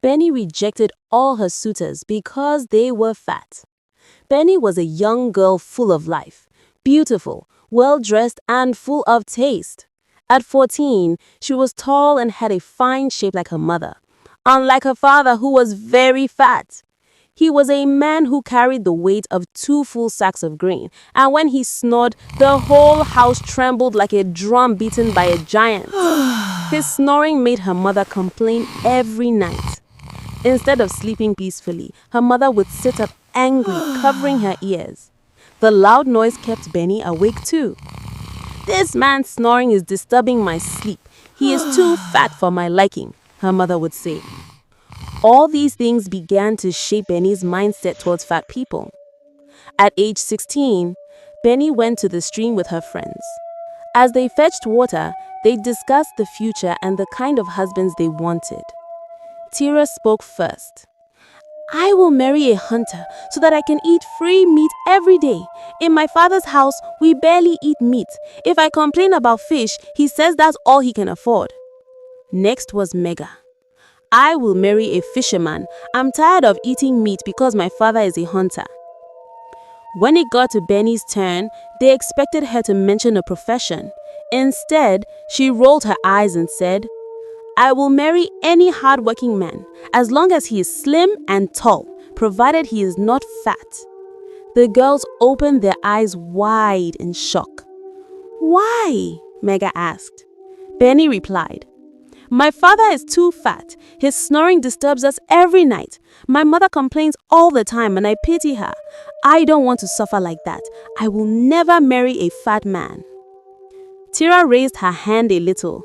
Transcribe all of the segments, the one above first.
Beni rejected all her suitors because they were fat. Beni was a young girl full of life, beautiful, well-dressed, and full of taste. At 14, she was tall and had a fine shape like her mother, unlike her father who was very fat. He was a man who carried the weight of 2 full sacks of grain, and when he snored, the whole house trembled like a drum beaten by a giant. His snoring made her mother complain every night. Instead of sleeping peacefully, her mother would sit up angry, covering her ears. The loud noise kept Beni awake too. "This man's snoring is disturbing my sleep. He is too fat for my liking," her mother would say. All these things began to shape Beni's mindset towards fat people. At age 16, Beni went to the stream with her friends. As they fetched water, they discussed the future and the kind of husbands they wanted. Tira spoke first. "I will marry a hunter so that I can eat free meat every day. In my father's house, we barely eat meat. If I complain about fish, he says that's all he can afford." Next was Mega. "I will marry a fisherman. I'm tired of eating meat because my father is a hunter." When it got to Beni's turn, they expected her to mention a profession. Instead, she rolled her eyes and said, "I will marry any hard-working man, as long as he is slim and tall, provided he is not fat." The girls opened their eyes wide in shock. "Why?" Mega asked. Beni replied, "My father is too fat. His snoring disturbs us every night. My mother complains all the time and I pity her. I don't want to suffer like that. I will never marry a fat man." Tira raised her hand a little.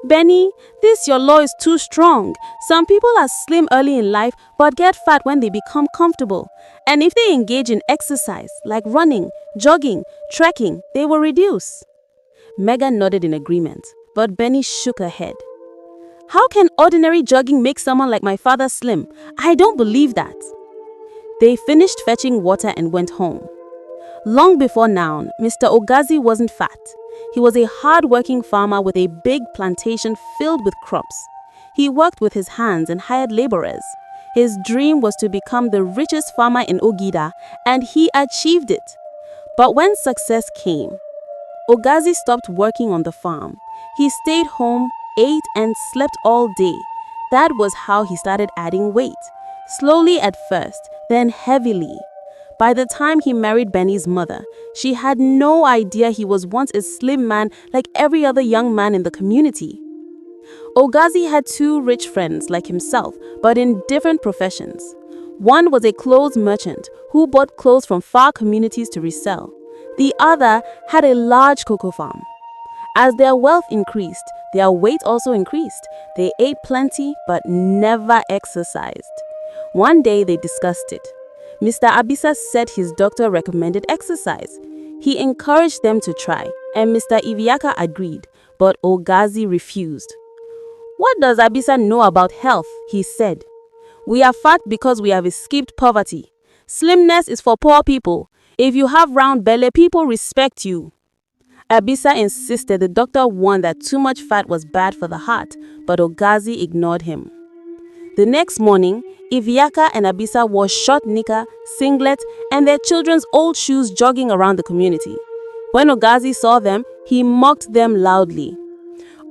"Beni, this your law is too strong. Some people are slim early in life but get fat when they become comfortable. And if they engage in exercise like running, jogging, trekking, they will reduce." Mega nodded in agreement, but Beni shook her head. "How can ordinary jogging make someone like my father slim? I don't believe that." They finished fetching water and went home. Long before now, Mr. Ogazi wasn't fat. He was a hard-working farmer with a big plantation filled with crops. He worked with his hands and hired laborers. His dream was to become the richest farmer in Ogida, and he achieved it. But when success came, Ogazi stopped working on the farm. He stayed home, ate and slept all day. That was how he started adding weight. Slowly at first, then heavily. By the time he married Beni's mother, she had no idea he was once a slim man like every other young man in the community. Ogazi had 2 rich friends like himself, but in different professions. One was a clothes merchant who bought clothes from far communities to resell. The other had a large cocoa farm. As their wealth increased, their weight also increased. They ate plenty but never exercised. One day they discussed it. Mr. Abisa said his doctor recommended exercise. He encouraged them to try, and Mr. Iviaka agreed, but Ogazi refused. "What does Abisa know about health?" he said. "We are fat because we have escaped poverty. Slimness is for poor people. If you have round belly, people respect you." Abisa insisted the doctor warned that too much fat was bad for the heart, but Ogazi ignored him. The next morning, Iviaka and Abisa wore short knicker, singlet, and their children's old shoes jogging around the community. When Ogazi saw them, he mocked them loudly.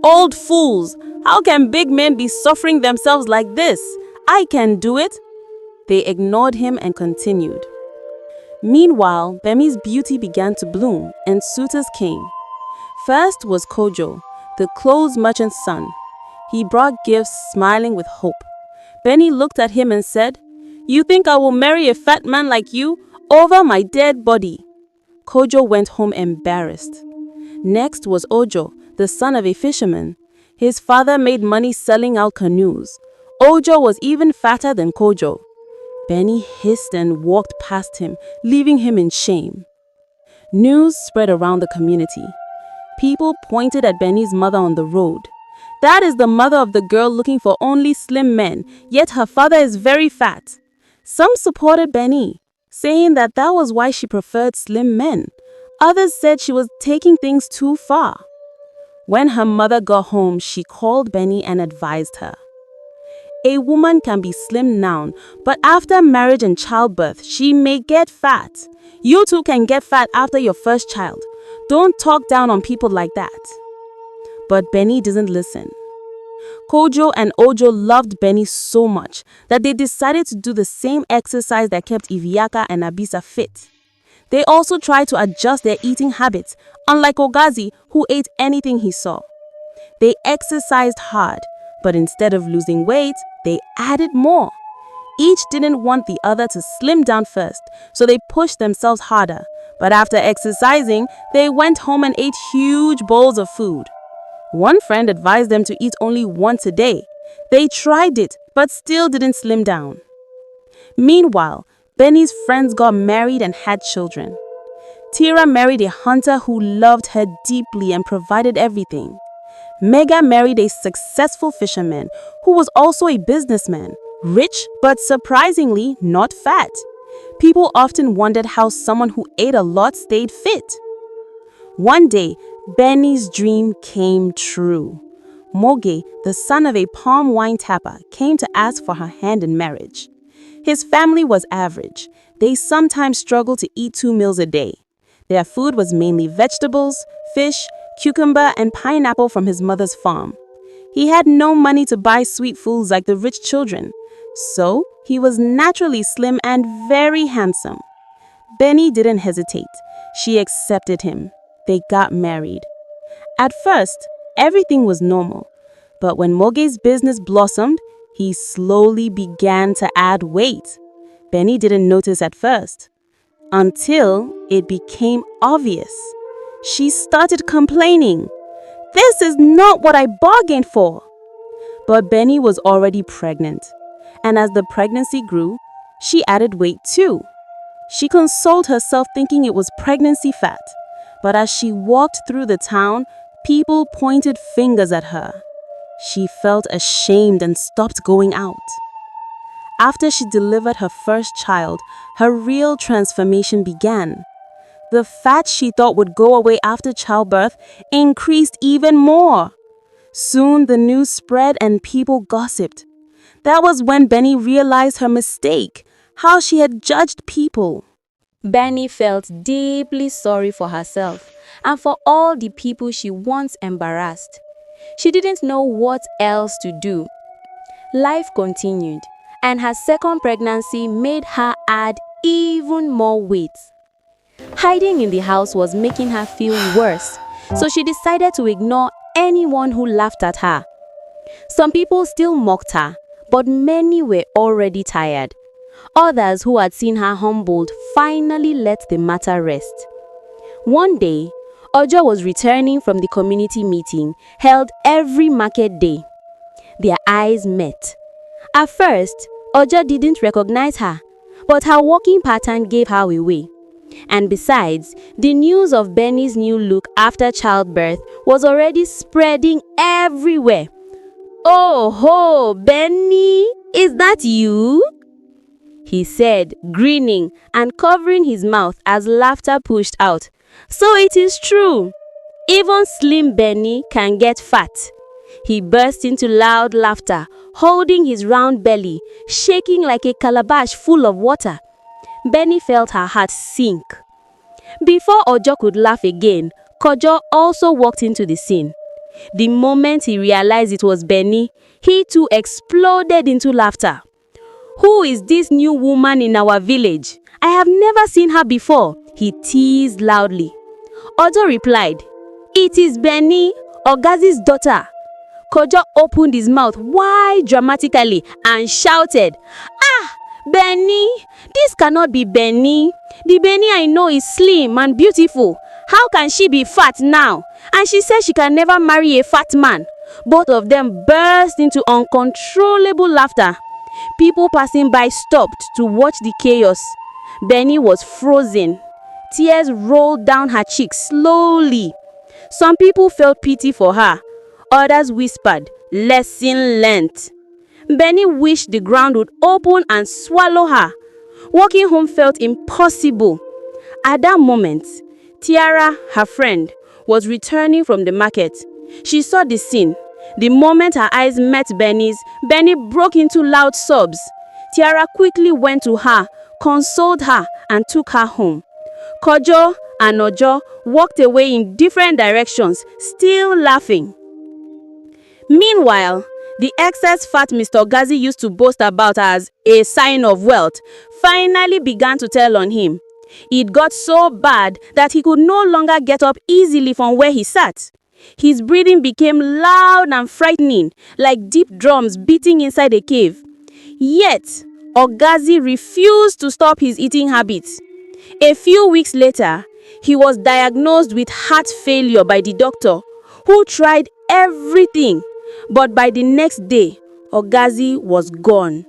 "Old fools! How can big men be suffering themselves like this? I can do it!" They ignored him and continued. Meanwhile, Bemi's beauty began to bloom and suitors came. First was Kojo, the clothes merchant's son. He brought gifts, smiling with hope. Beni looked at him and said, "You think I will marry a fat man like you over my dead body?" Kojo went home embarrassed. Next was Ojo, the son of a fisherman. His father made money selling out canoes. Ojo was even fatter than Kojo. Beni hissed and walked past him, leaving him in shame. News spread around the community. People pointed at Beni's mother on the road. "That is the mother of the girl looking for only slim men, yet her father is very fat." Some supported Beni, saying that was why she preferred slim men. Others said she was taking things too far. When her mother got home, she called Beni and advised her. A woman can be slim now, but after marriage and childbirth, she may get fat. You too can get fat after your first child. Don't talk down on people like that. But Beni didn't listen. Kojo and Ojo loved Beni so much that they decided to do the same exercise that kept Iviaka and Abisa fit. They also tried to adjust their eating habits, unlike Ogazi, who ate anything he saw. They exercised hard, but instead of losing weight, they added more. Each didn't want the other to slim down first, so they pushed themselves harder. But after exercising, they went home and ate huge bowls of food. One friend advised them to eat only once a day. They tried it, but still didn't slim down. Meanwhile, Beni's friends got married and had children. Tira married a hunter who loved her deeply and provided everything. Mega married a successful fisherman who was also a businessman, rich but surprisingly not fat. People often wondered how someone who ate a lot stayed fit. One day, Beni's dream came true. Moge, the son of a palm wine tapper, came to ask for her hand in marriage. His family was average. They sometimes struggled to eat 2 meals a day. Their food was mainly vegetables, fish, cucumber, and pineapple from his mother's farm. He had no money to buy sweet foods like the rich children, so he was naturally slim and very handsome. Beni didn't hesitate. She accepted him. They got married. At first, everything was normal, but when Moge's business blossomed, he slowly began to add weight. Beni didn't notice at first, until it became obvious. She started complaining. "This is not what I bargained for." But Beni was already pregnant, and as the pregnancy grew, she added weight too. She consoled herself thinking it was pregnancy fat, but as she walked through the town, people pointed fingers at her. She felt ashamed and stopped going out. After she delivered her first child, her real transformation began. The fat she thought would go away after childbirth increased even more. Soon the news spread and people gossiped. That was when Beni realized her mistake, how she had judged people. Beni felt deeply sorry for herself and for all the people she once embarrassed. She didn't know what else to do. Life continued, and her second pregnancy made her add even more weight. Hiding in the house was making her feel worse, so she decided to ignore anyone who laughed at her. Some people still mocked her, but many were already tired. Others who had seen her humbled finally let the matter rest. One day, Ojo was returning from the community meeting held every market day. Their eyes met. At first, Ojo didn't recognize her, but her walking pattern gave her away. And besides, the news of Beni's new look after childbirth was already spreading everywhere. "Oh ho, Beni, is that you?" he said, grinning and covering his mouth as laughter pushed out. "So it is true. Even slim Beni can get fat." He burst into loud laughter, holding his round belly, shaking like a calabash full of water. Beni felt her heart sink. Before Ojo could laugh again, Kojo also walked into the scene. The moment he realized it was Beni, he too exploded into laughter. "Who is this new woman in our village? I have never seen her before," he teased loudly. Ojo replied, "It is Beni, Ogazi's daughter." Kojo opened his mouth wide dramatically and shouted, "Ah, Beni, this cannot be Beni. The Beni I know is slim and beautiful. How can she be fat now? And she says she can never marry a fat man." Both of them burst into uncontrollable laughter. People passing by stopped to watch the chaos. Beni was frozen. Tears rolled down her cheeks slowly. Some people felt pity for her. Others whispered, "Lesson learnt." Beni wished the ground would open and swallow her. Walking home felt impossible. At that moment, Tiara, her friend, was returning from the market. She saw the scene. The moment her eyes met Beni's, Beni broke into loud sobs. Tiara quickly went to her, consoled her, and took her home. Kojo and Ojo walked away in different directions, still laughing. Meanwhile, the excess fat Mr. Gazi used to boast about as a sign of wealth finally began to tell on him. It got so bad that he could no longer get up easily from where he sat. His breathing became loud and frightening, like deep drums beating inside a cave. Yet, Ogazi refused to stop his eating habits. A few weeks later, he was diagnosed with heart failure by the doctor, who tried everything. But by the next day, Ogazi was gone.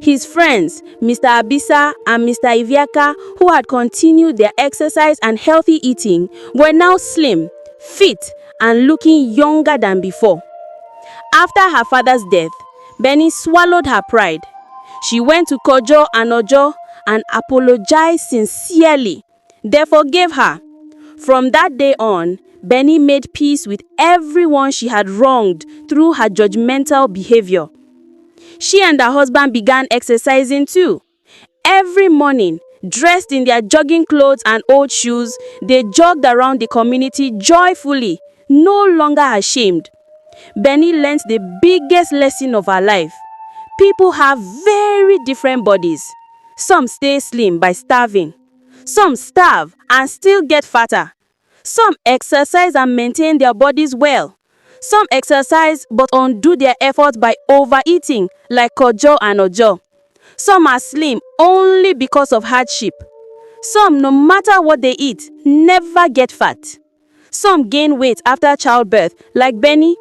His friends, Mr. Abisa and Mr. Iviaka, who had continued their exercise and healthy eating, were now slim, fit, and looking younger than before. After her father's death, Beni swallowed her pride. She went to Kojo and Ojo and apologized sincerely. They forgave her. From that day on, Beni made peace with everyone she had wronged through her judgmental behavior. She and her husband began exercising too. Every morning, dressed in their jogging clothes and old shoes, they jogged around the community joyfully, no longer ashamed. Beni learned the biggest lesson of her life. People have very different bodies. Some stay slim by starving. Some starve and still get fatter. Some exercise and maintain their bodies well. Some exercise but undo their efforts by overeating, like Kojo and Ojo. Some are slim only because of hardship. Some, no matter what they eat, never get fat. Some gain weight after childbirth, like Beni.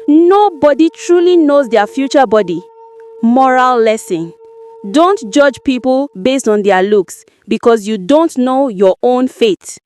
Nobody truly knows their future body. Moral lesson: don't judge people based on their looks, because you don't know your own fate.